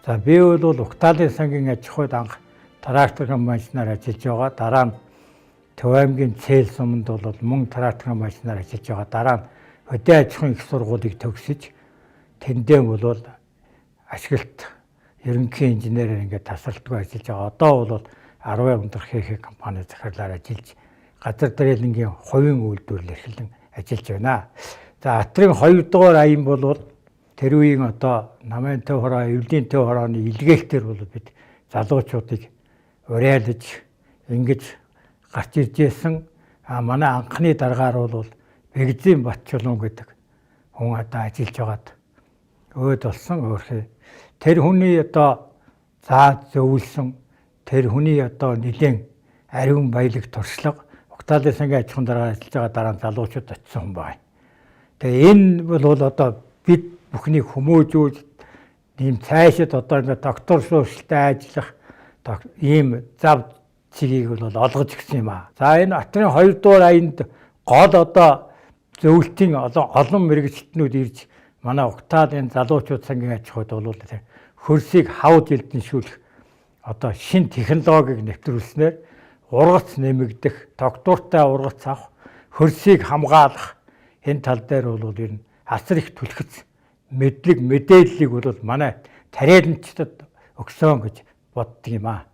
За би бол Угтаалын сангийн аж ахуйд анх трактор машинаар ажиллаж байгаа. Дараа нь Төв аймгийн Цээл суманд бол мөн трактор машинаар ажиллаж байгаа. Дараа нь Хөдөө аж ахуйн их сургуулийг төгсөж тэндээ бол ашиглалт ерөнхий инженерээр ингээд тасралтгүй ажиллаж байгаа. Одоо бол 10 өндөр хийх компани захирлаар ажиллаж газар дарааллынгийн хувийн үйлдвэрлэл эрхлэн ажиллаж байна. За Атрын 2 дугаар аян бол тэр үеийн одоо намын төв хороо, эвлийн төв хорооны илгээлтээр бол бид залуучуудыг уриалж ингэж гарч ирж байсан. Манай анхны даргаар бол Бэгзийн Батчулуун гэдэг хүн одоо ажиллаж байгаад өөд болсон өөрхий. Тэр хүний одоо зааж зөвлөсөн тэр хүний одоо нэгэн ариун баялаг туршлага Угтаалын сангийн аж ахуйн даргаар ажиллаж байгаа дараа нь залуучууд очсон хүн байна. Тэгээ энэ бол одоо бид бүхнийг хүмүүжүүлж ийм цаашид одоо ингээд доктор шүүршилтэй ажиллах ийм зав чигийг бол олгож гисэн юм аа. За энэ Атрын 2 дугаар аянд гол одоо зөвлөлтийн олон мэрэгчлэтнүүд ирж манай Угтаалын залуучууд сангийн аж ахуйд бол хөрсийг хавд элдэншүүлэх одоо шин технологиг нэвтрүүлснээр ургац нэмэгдэх, доктортой ургац авах, хөрсийг хамгаалах энэ тал дээр бол ер нь асар их түлхэц мэдлэг мэдээллийг бол манай тариаланчдад өгсөн гэж боддөг юм аа.